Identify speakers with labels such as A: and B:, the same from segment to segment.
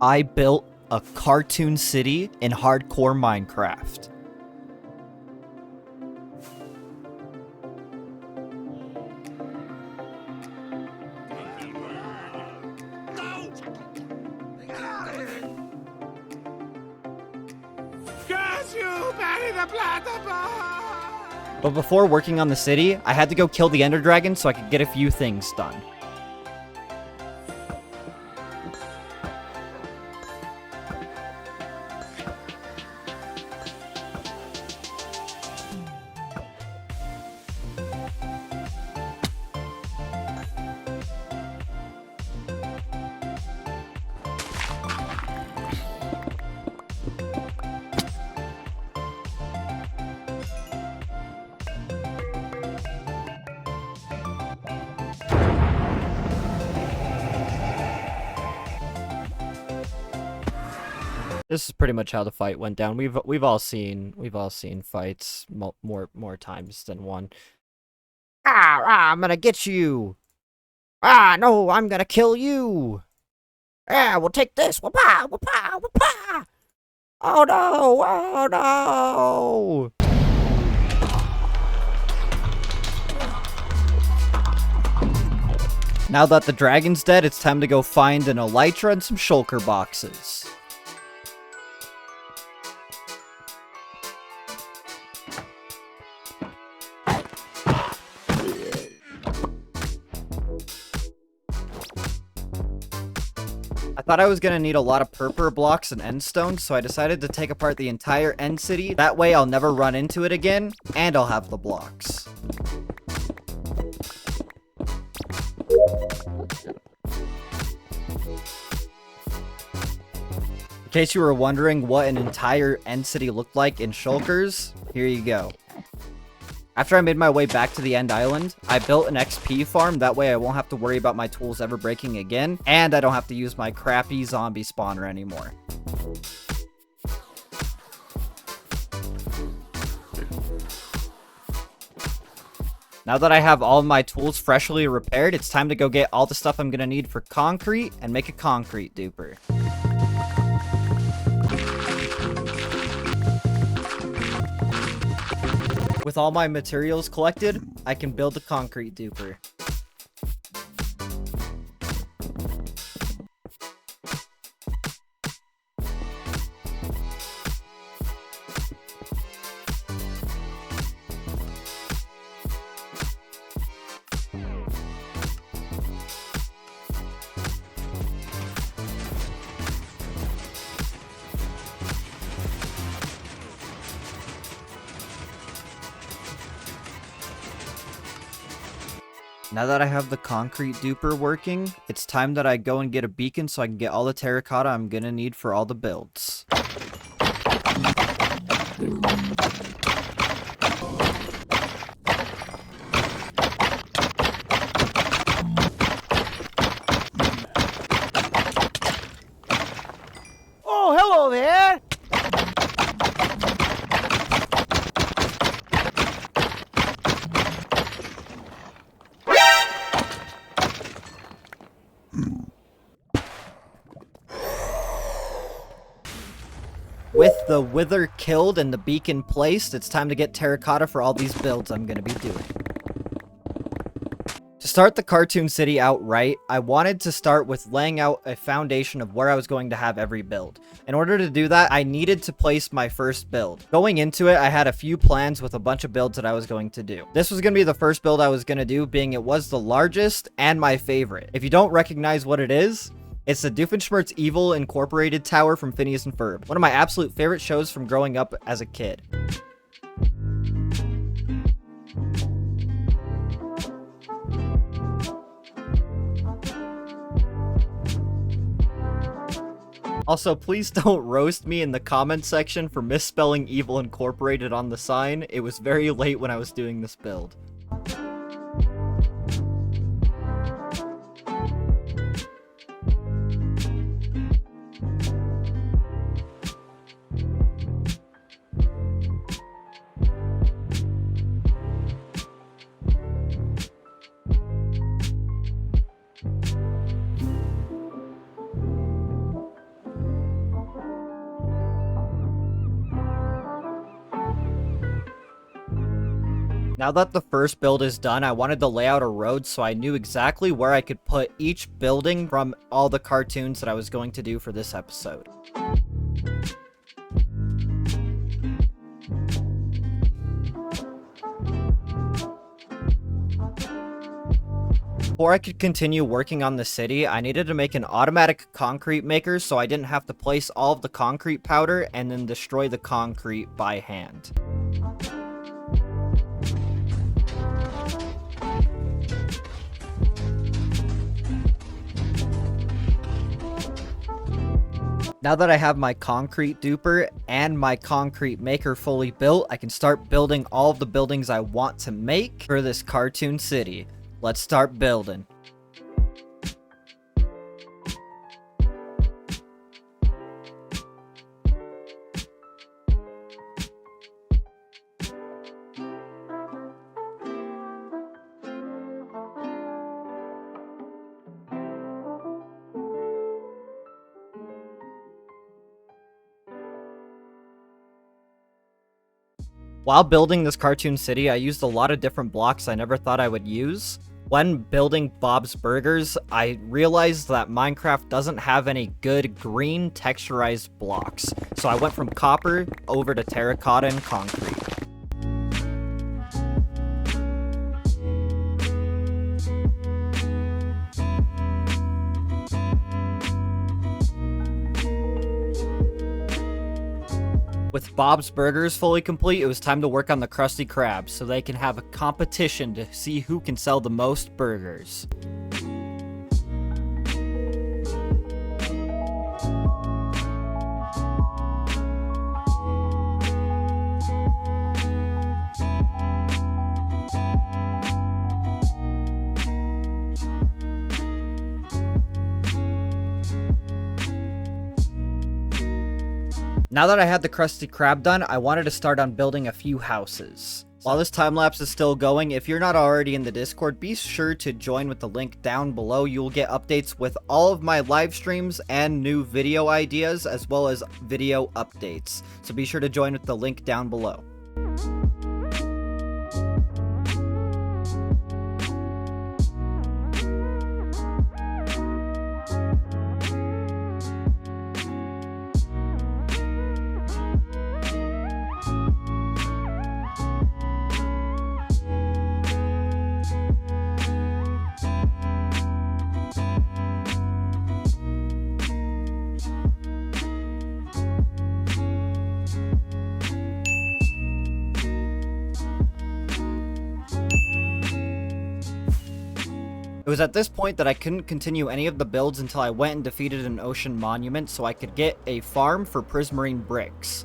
A: I built a cartoon city in hardcore Minecraft. But before working on the city, I had to go kill the Ender Dragon so I could get a few things done. This is pretty much how the fight went down. We've all seen fights more times than one. I'm gonna get you. No, I'm gonna kill you. We'll take this. Wapa, wapa, wapa. Oh no, oh no. Now that the dragon's dead, it's time to go find an elytra and some shulker boxes. I thought I was gonna need a lot of purple blocks and end stones, so I decided to take apart the entire end city. That way I'll never run into it again, and I'll have the blocks. In case you were wondering what an entire end city looked like in shulkers, here you go. After I made my way back to the end island, I built an XP farm, that way I won't have to worry about my tools ever breaking again, and I don't have to use my crappy zombie spawner anymore. Now that I have all of my tools freshly repaired, it's time to go get all the stuff I'm gonna need for concrete and make a concrete duper. With all my materials collected, I can build a concrete duper. Now that I have the concrete duper working, it's time that I go and get a beacon so I can get all the terracotta I'm gonna need for all the builds.
B: Oh, hello there!
A: With the wither killed and the beacon placed, it's time to get terracotta for all these builds I'm gonna be doing. To start the cartoon city out right, I wanted to start with laying out a foundation of where I was going to have every build. In order to do that, I needed to place my first build. Going into it, I had a few plans with a bunch of builds that I was going to do. This was going to be the first build I was going to do, being it was the largest and my favorite. If you don't recognize what it is, it's the Doofenshmirtz Evil Incorporated Tower from Phineas and Ferb, one of my absolute favorite shows from growing up as a kid. Also, please don't roast me in the comment section for misspelling Evil Incorporated on the sign. It was very late when I was doing this build. Now that the first build is done, I wanted to lay out a road so I knew exactly where I could put each building from all the cartoons that I was going to do for this episode. Before I could continue working on the city, I needed to make an automatic concrete maker so I didn't have to place all of the concrete powder and then destroy the concrete by hand. Now that I have my concrete duper and my concrete maker fully built, I can start building all of the buildings I want to make for this cartoon city. Let's start building. While building this cartoon city, I used a lot of different blocks I never thought I would use. When building Bob's Burgers, I realized that Minecraft doesn't have any good green texturized blocks, so I went from copper over to terracotta and concrete. With Bob's Burgers fully complete, it was time to work on the Krusty Krabs so they can have a competition to see who can sell the most burgers. Now that I had the Krusty Krab done, I wanted to start on building a few houses. While this time lapse is still going, if you're not already in the Discord, be sure to join with the link down below. You will get updates with all of my live streams and new video ideas, as well as video updates. So be sure to join with the link down below. It was at this point that I couldn't continue any of the builds until I went and defeated an ocean monument so I could get a farm for prismarine bricks.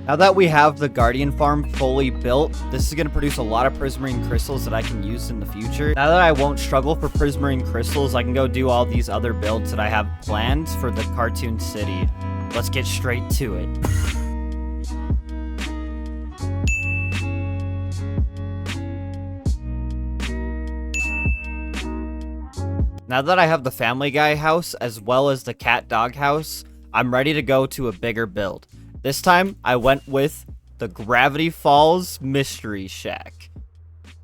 A: Now that we have the Guardian farm fully built, this is going to produce a lot of prismarine crystals that I can use in the future. Now that I won't struggle for prismarine crystals, I can go do all these other builds that I have planned for the cartoon city. Let's get straight to it. Now that I have the Family Guy house as well as the cat dog house, I'm ready to go to a bigger build. This time, I went with the Gravity Falls Mystery Shack.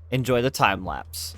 A: Enjoy the time lapse.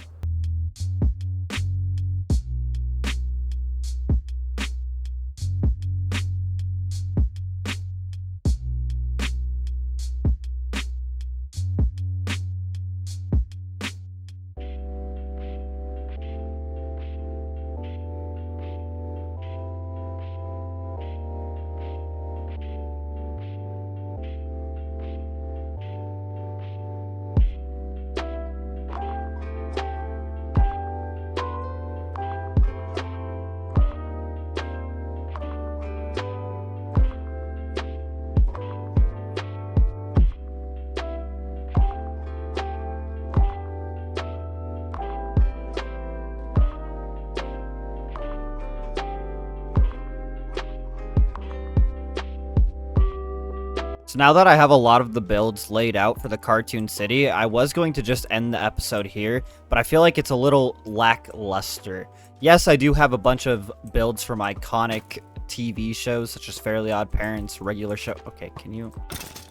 A: So now that I have a lot of the builds laid out for the cartoon city, I was going to just end the episode here, but I feel like it's a little lackluster. Yes, I do have a bunch of builds from iconic TV shows such as Fairly Odd Parents, Regular Show. Okay, can you...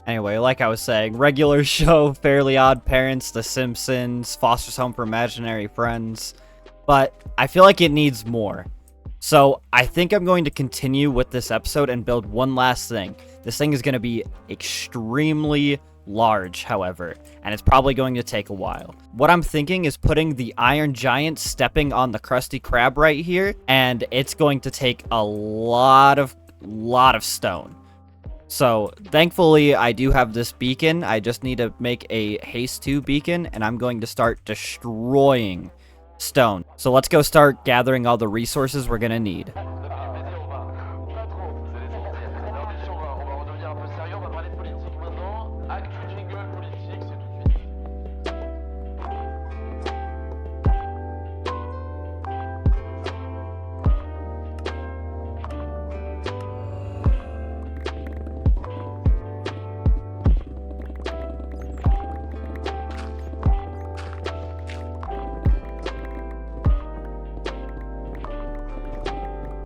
A: Anyway, like I was saying, Regular Show, Fairly Odd Parents, The Simpsons, Foster's Home for Imaginary Friends, but I feel like it needs more. So I think I'm going to continue with this episode and build one last thing. This thing is going to be extremely large, however, and it's probably going to take a while. What I'm thinking is putting the Iron Giant stepping on the Krusty Krab right here, and it's going to take a lot of stone. So thankfully I do have this beacon. I just need to make a haste 2 beacon, and I'm going to start destroying stone. So let's go start gathering all the resources we're gonna need.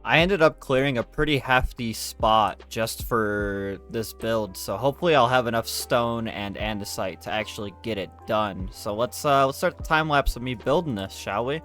A: I ended up clearing a pretty hefty spot just for this build, so hopefully I'll have enough stone and andesite to actually get it done. So let's start the time lapse of me building this, shall we?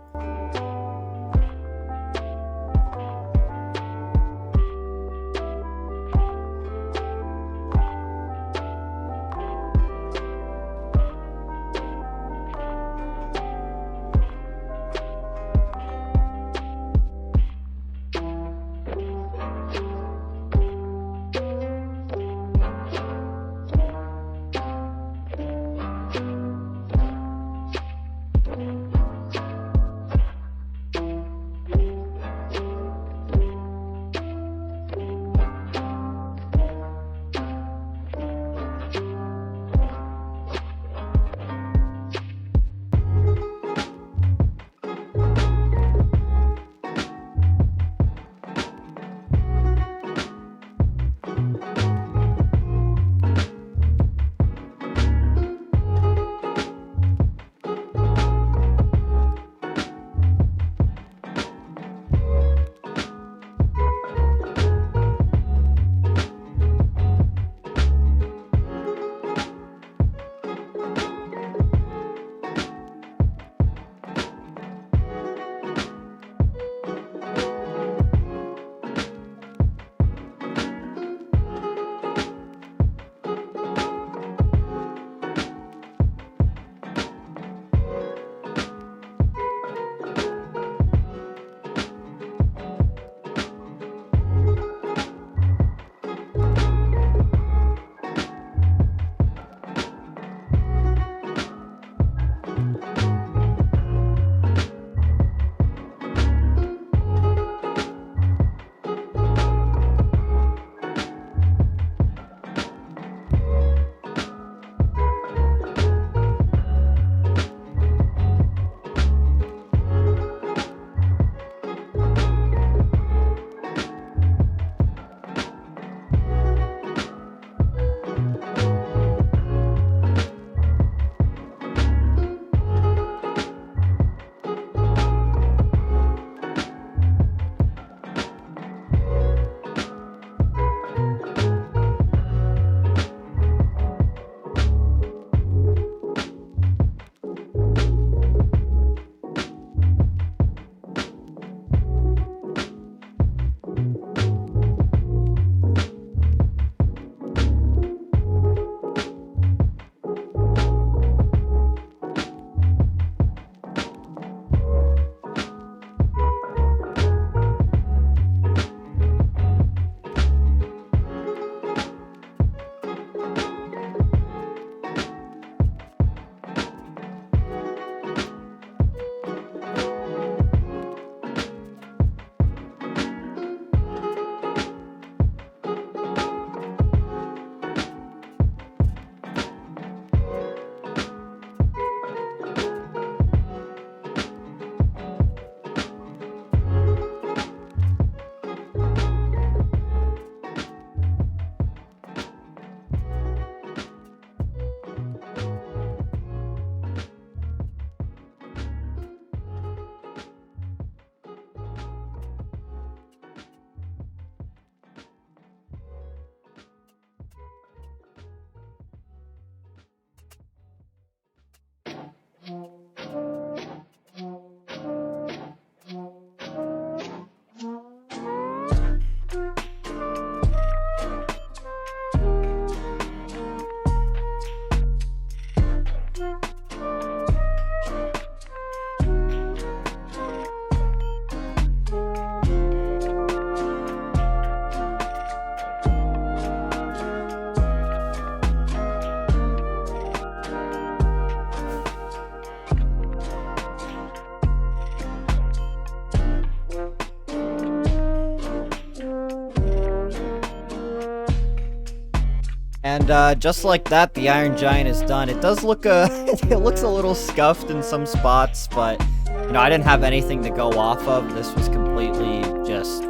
A: And just like that, the Iron Giant is done. It does look it looks a little scuffed in some spots, but you know, I didn't have anything to go off of. This was completely just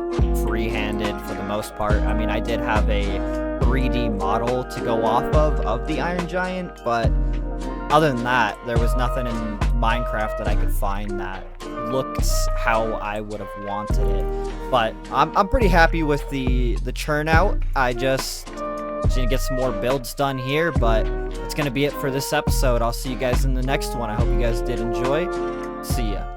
A: free-handed for the most part. I mean, I did have a 3D model to go off of the Iron Giant, but other than that, there was nothing in Minecraft that I could find that looks how I would have wanted it. But I'm pretty happy with the churn out. I just need to get some more builds done here, but that's gonna be it for this episode. I'll see you guys in the next one. I hope you guys did enjoy. See ya.